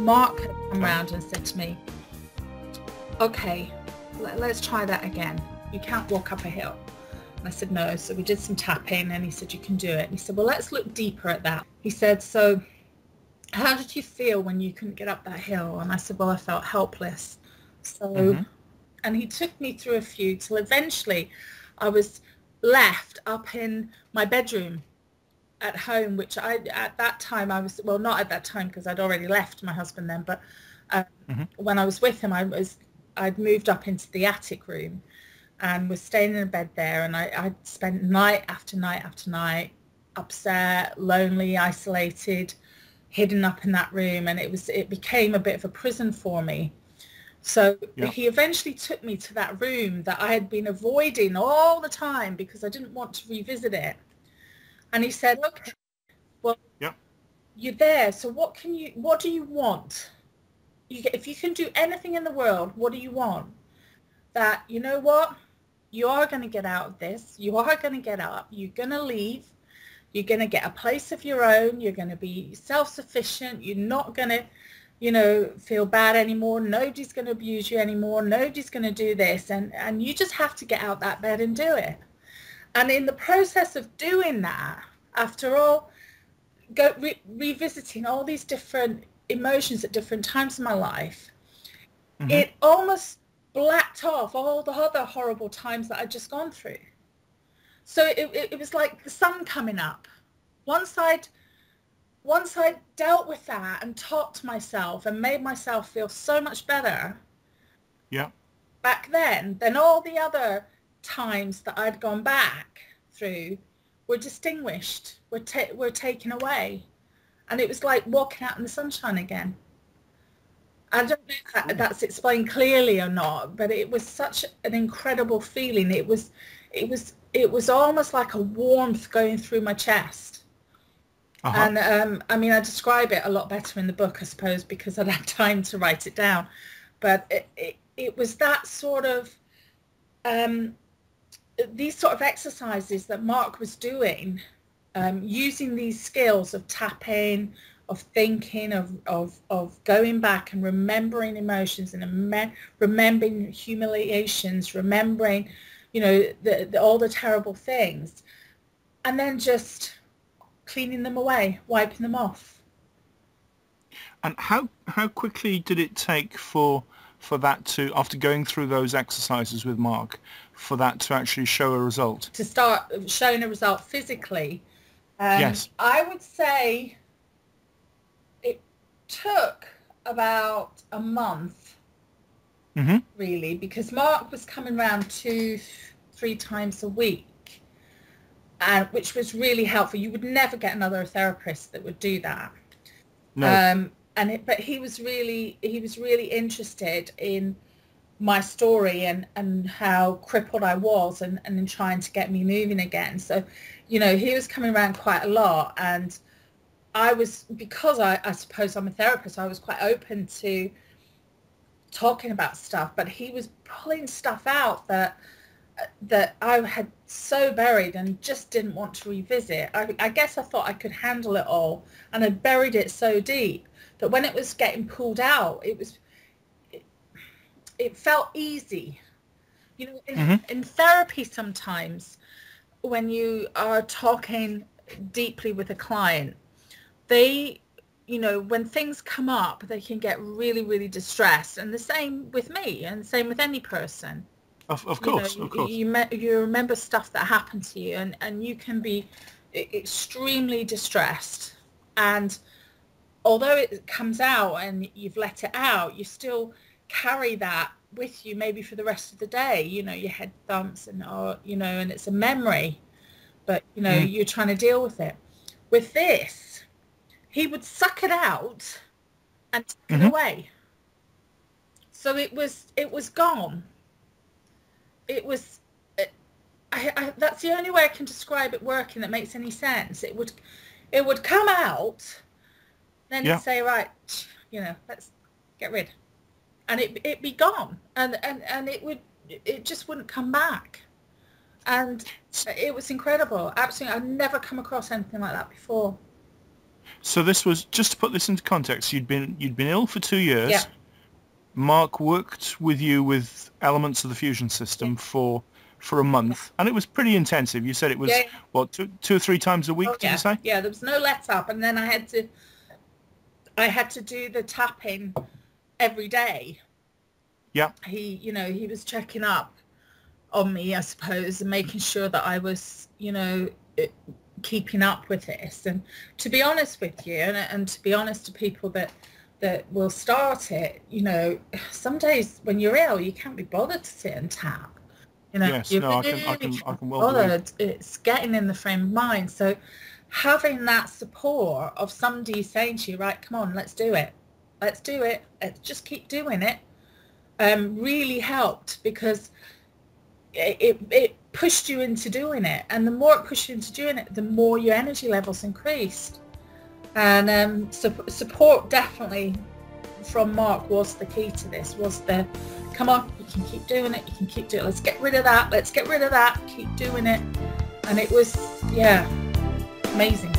Mark had come round and said to me, okay, let's try that again. You can't walk up a hill. And I said, no. So we did some tapping and he said, you can do it. And he said, well, let's look deeper at that. He said, so how did you feel when you couldn't get up that hill? And I said, well, I felt helpless. So, and he took me through a few till eventually I was left up in my bedroom at home, which at that time I was, well, not at that time because I'd already left my husband then, but when I was with him, I'd moved up into the attic room and was staying in a bed there, and I'd spent night after night after night upset, lonely, isolated, hidden up in that room, and it became a bit of a prison for me. So he eventually took me to that room that I had been avoiding all the time because I didn't want to revisit it. And he said, look, well, you're there, so what do you want? If you can do anything in the world, what do you want? That, you know what? You are going to get out of this. You are going to get up. You're going to leave. You're going to get a place of your own. You're going to be self-sufficient. You're not going to, you know, feel bad anymore. Nobody's going to abuse you anymore. Nobody's going to do this. And you just have to get out that bed and do it. And in the process of doing that, after all, revisiting all these different emotions at different times in my life, it almost blacked off all the other horrible times that I'd just gone through. So it was like the sun coming up. Once I'd dealt with that and talked to myself and made myself feel so much better back then all the other times that I'd gone back through were distinguished, were taken away. And it was like walking out in the sunshine again. I don't know if that's explained clearly or not, but it was such an incredible feeling. It was almost like a warmth going through my chest. And I mean, I describe it a lot better in the book, I suppose, because I'd had time to write it down. But it was that sort of, these sort of exercises that Mark was doing, using these skills of tapping, of thinking, of going back and remembering emotions and remembering humiliations, remembering, you know, all the terrible things, and then just cleaning them away, wiping them off. And how quickly did it take for that to, after going through those exercises with Mark, for that to actually show a result? To start showing a result physically? Yes. I would say it took about a month, really, because Mark was coming around 2-3 times a week, which was really helpful. You would never get another therapist that would do that. No. But he was really interested in my story and how crippled I was and in trying to get me moving again. So, you know, he was coming around quite a lot, and I was, because I suppose I'm a therapist, I was quite open to talking about stuff, but he was pulling stuff out that I had so buried and just didn't want to revisit. I guess I thought I could handle it all, and I buried it so deep that when it was getting pulled out, it felt easy. You know, in therapy sometimes, when you are talking deeply with a client, they, you know, when things come up, they can get really, really distressed. And the same with me, and the same with any person. Of course, you know, of course. You remember stuff that happened to you, and you can be extremely distressed. And although it comes out and you've let it out, you still carry that with you maybe for the rest of the day. You know, your head thumps and, you know, and it's a memory, but, you know, you're trying to deal with it. With this, he would suck it out and take it away. So it was gone. It was, that's the only way I can describe it working that makes any sense. It would come out, then you'd say, right, you know, let's get rid. And it'd be gone. And it just wouldn't come back. And it was incredible. Absolutely. I've never come across anything like that before. So this was, just to put this into context, you'd been ill for 2 years. Yeah. Mark worked with you with elements of the fusion system for a month, and it was pretty intensive. You said it was what, two or three times a week? Did you say? Yeah, there was no let up, and then I had to do the tapping every day. Yeah. He was checking up on me, I suppose, and making sure that I was, keeping up with this. And to be honest with you, and to be honest to people that will start it, some days when you're ill, you can't be bothered to sit and tap. Yes, you're no, really I can well bothered. It's getting in the frame of mind. So having that support of somebody saying to you, right, come on, let's do it. Let's just keep doing it, really helped, because it pushed you into doing it. And the more it pushed you into doing it, the more your energy levels increased. And support definitely from Mark was the key to this, was the, come on, you can keep doing it, you can keep doing it, let's get rid of that, keep doing it. And it was, amazing.